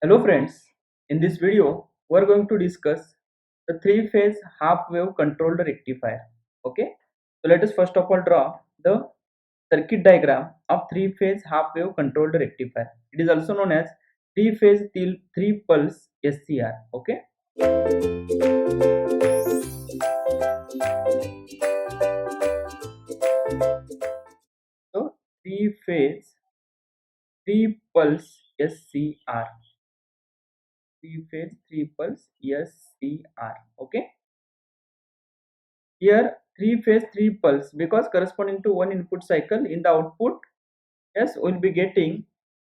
Hello friends, in this video we are going to discuss the three-phase half-wave controlled rectifier. Okay, so let us first of all draw the circuit diagram of three-phase half-wave controlled rectifier. It is also known as three-phase three-pulse SCR. Okay, so three-phase three-pulse SCR. Three-phase three-pulse SCR. Okay. Here three phase three pulse because corresponding to one input cycle in the output, yes, we'll be getting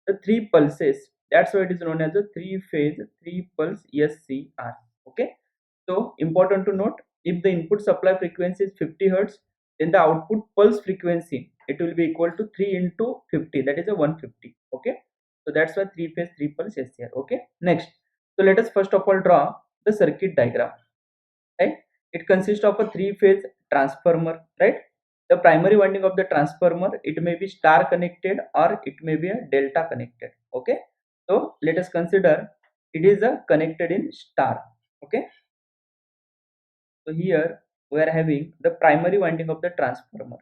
the three pulses. That's why it is known as a three phase three pulse SCR. Okay. So important to note, if the input supply frequency is 50 hertz, then the output pulse frequency it will be equal to 3 into 50, that is a 150. Okay. So that's why three phase three pulse SCR. Okay. Next, so let us first of all draw the circuit diagram, right? It consists of a three-phase transformer, right? The primary winding of the transformer, it may be star connected or it may be a delta connected. Okay, so let us consider it is a connected in star. Okay, so here we are having the primary winding of the transformer.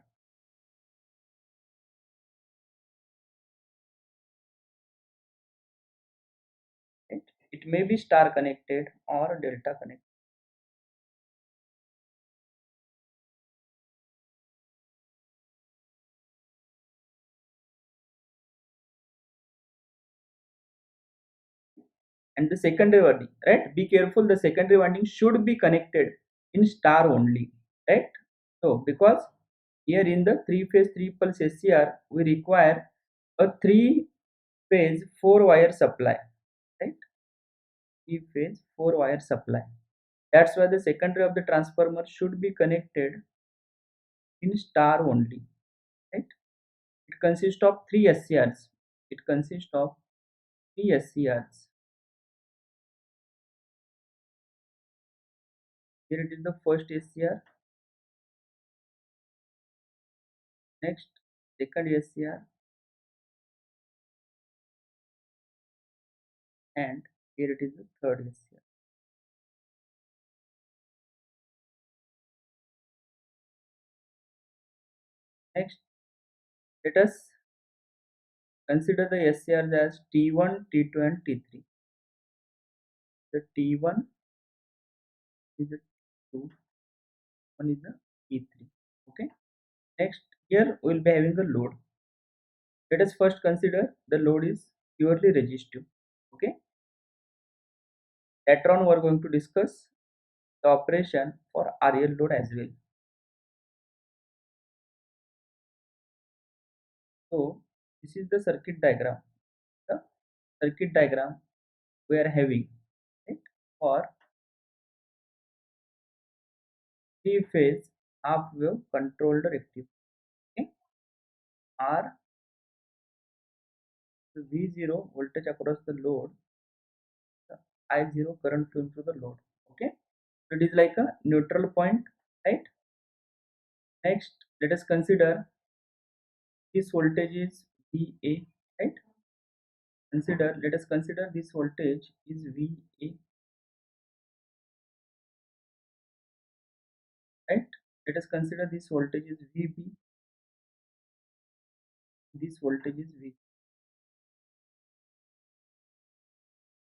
Right? It may be star connected or delta connected. And the secondary winding, right, be careful, the secondary winding should be connected in star only, right? So because here in the three phase three pulse SCR we require a three phase four wire supply, right? Three phase four wire supply, that's why the secondary of the transformer should be connected in star only, right? It consists of three SCRs. It consists of three SCRs. Here it is the first SCR, next second SCR, and here it is the third SCR. Next, let us consider the SCRs as T1, T2 and T3. The T1 is the T2, one is the T3. Okay. Next, here we will be having a load. Let us first consider the load is purely resistive. Okay. Later on we are going to discuss the operation for RL load as well. So this is the circuit diagram. The circuit diagram we are having, right, for three phase half wave controlled rectifier. Okay. R V0 voltage across the load, the I0 current flowing through the load. Okay, so it is like a neutral point, right? Next, let us consider this voltage is VA, right? Let us consider this voltage is VA, right? Let us consider this voltage is VB, this voltage is V.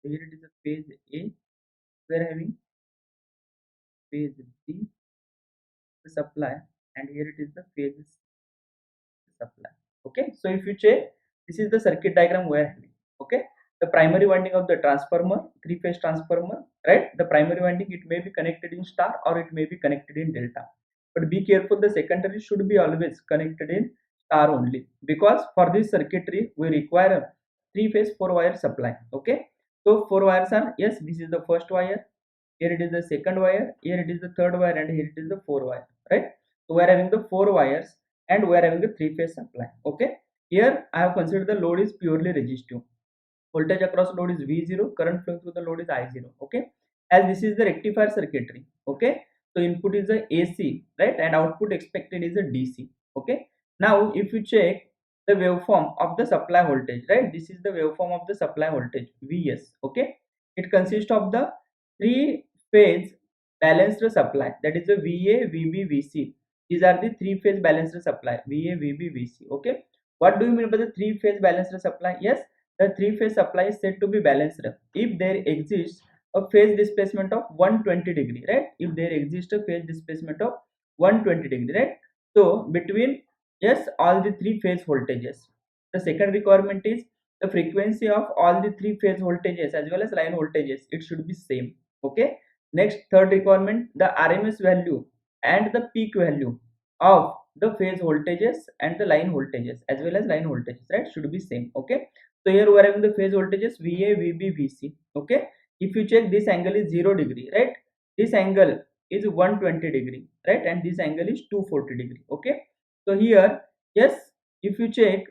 Here it is a phase A, we are having phase B, the supply, and here it is the phase supply. Okay, so if you check, this is the circuit diagram we are having. Okay, the primary winding of the transformer, three phase transformer, right? The primary winding, it may be connected in star or it may be connected in delta, but be careful, the secondary should be always connected in star only, because for this circuitry we require a three phase four wire supply. Okay, so four wires are, yes, this is the first wire, here it is the second wire, here it is the third wire, and here it is the four wire, right? So we are having the four wires and we are having a three phase supply. Okay, here I have considered the load is purely resistive. Voltage across load is V0, current flowing through the load is I0. Okay, as this is the rectifier circuitry. Okay, so input is a AC, right, and output expected is a DC. Okay, now if you check the waveform of the supply voltage, right? This is the waveform of the supply voltage, Vs. Okay, it consists of the three phase balanced supply, that is the Va, Vb, Vc. These are the three phase balanced supply, Va, Vb, Vc. Okay, what do you mean by the three phase balanced supply? Yes, the three phase supply is said to be balanced if there exists a phase displacement of 120 degree, right? If there exists a phase displacement of 120 degree, right? So between, yes, all the three phase voltages. The second requirement is the frequency of all the three phase voltages as well as line voltages, it should be same. Okay, next, third requirement, the RMS value and the peak value of the phase voltages and the line voltages as well as line voltages, right, should be same. Okay, so here we are having the phase voltages Va, Vb, Vc. Okay, if you check, this angle is 0 degree, right? This angle is 120 degree, right? And this angle is 240 degree. Okay, so here, yes, if you check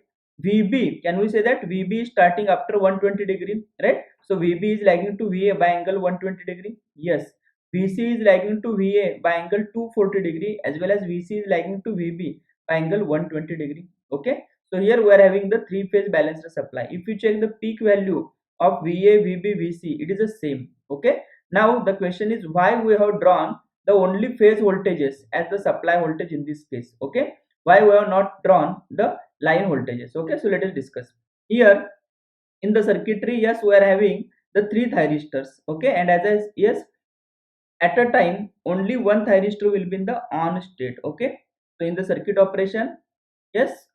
Vb, can we say that Vb is starting after 120 degree, right? So Vb is lagging to Va by angle 120 degree. Yes, Vc is lagging to Va by angle 240 degree as well as Vc is lagging to Vb by angle 120 degree. Okay, so here we are having the three phase balanced supply. If you check the peak value of Va, Vb, Vc, it is the same. Okay, now the question is why we have drawn the only phase voltages as the supply voltage in this case. Okay, why we have not drawn the line voltages. Okay, so let us discuss. Here in the circuitry, yes, we are having the three thyristors. Okay, and as I, yes, at a time only one thyristor will be in the on state. Okay, so in the circuit operation, yes,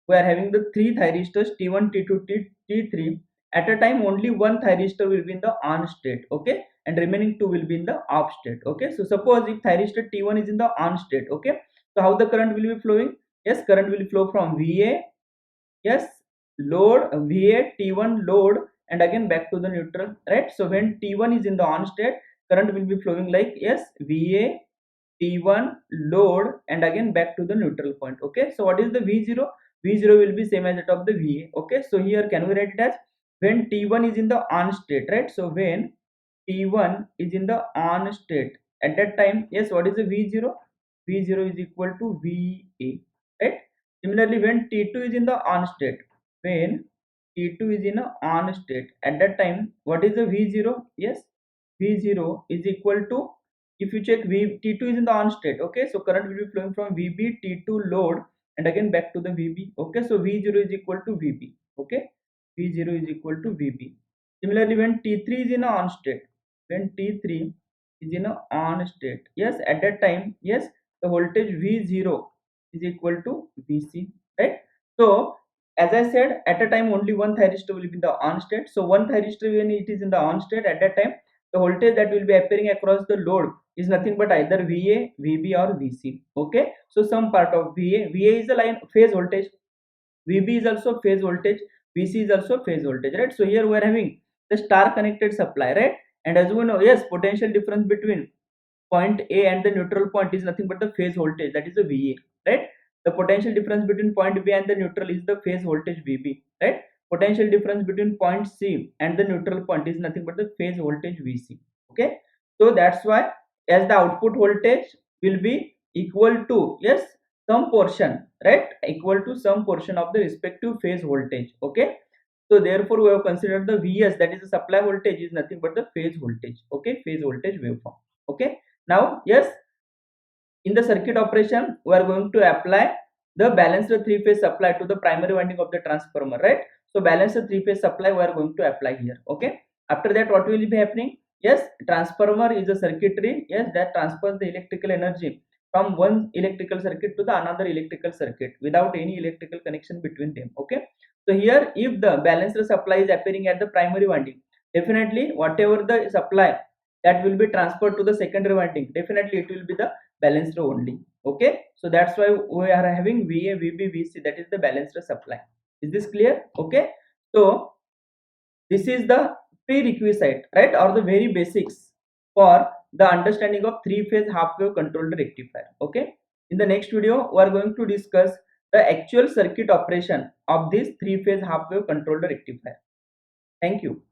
we are having the three thyristors T1, T2, T3. At a time only one thyristor will be in the on state. Okay, and remaining two will be in the off state. Okay, so suppose if thyristor T1 is in the on state. Okay, so how the current will be flowing? Yes, current will flow from Va, yes, load Va, T1 load, and again back to the neutral, right? So when T1 is in the on state, current will be flowing like, yes, Va, T1 load, and again back to the neutral point. Okay, so what is the V0? V0 will be same as that of the Va. Okay, so here can we write it as when T1 is in the on state, right? So when T1 is in the on state, at that time, yes, what is the V0? V0 is equal to Va, right? Similarly, when T2 is in the on state, when T2 is in a on state, at that time, what is the V0? Yes, V0 is equal to, if you check T2 is in the on state. Okay, so current will be flowing from VB, T2 load, and again back to the VB. Okay, so V0 is equal to VB. Okay, V0 is equal to VB. Similarly, when T3 is in a on state, when T3 is in a on state, yes, at that time, yes, the voltage V0 is equal to Vc, right? So as I said, at a time only one thyristor will be in the on state. So one thyristor, when it is in the on state, at that time the voltage that will be appearing across the load is nothing but either Va, Vb or Vc. Okay, so some part of Va is the line phase voltage, Vb is also phase voltage, Vc is also phase voltage, right? So here we are having the star connected supply, right? And as we know, yes, potential difference between point A and the neutral point is nothing but the phase voltage, that is the Va, right? The potential difference between point B and the neutral is the phase voltage Vb, right? Potential difference between point C and the neutral point is nothing but the phase voltage Vc. Okay, so that's why as the output voltage will be equal to, yes, some portion, right, equal to some portion of the respective phase voltage. Okay, so therefore we have considered the Vs, that is the supply voltage, is nothing but the phase voltage. Okay, phase voltage waveform. Okay, now, yes, in the circuit operation we are going to apply the balanced three phase supply to the primary winding of the transformer, right? So balanced three phase supply we are going to apply here. Okay, after that what will be happening? Yes, transformer is a circuitry, yes, that transfers the electrical energy from one electrical circuit to the another electrical circuit without any electrical connection between them. Okay, so here if the balanced supply is appearing at the primary winding, definitely whatever the supply that will be transferred to the secondary winding, definitely it will be the balanced only. Okay, so that's why we are having Va, Vb, Vc, that is the balanced supply. Is this clear? Okay, so this is the prerequisite, right, or the very basics for the understanding of three phase half wave controlled rectifier. Okay, in the next video we are going to discuss the actual circuit operation of this three phase half wave controlled rectifier. Thank you.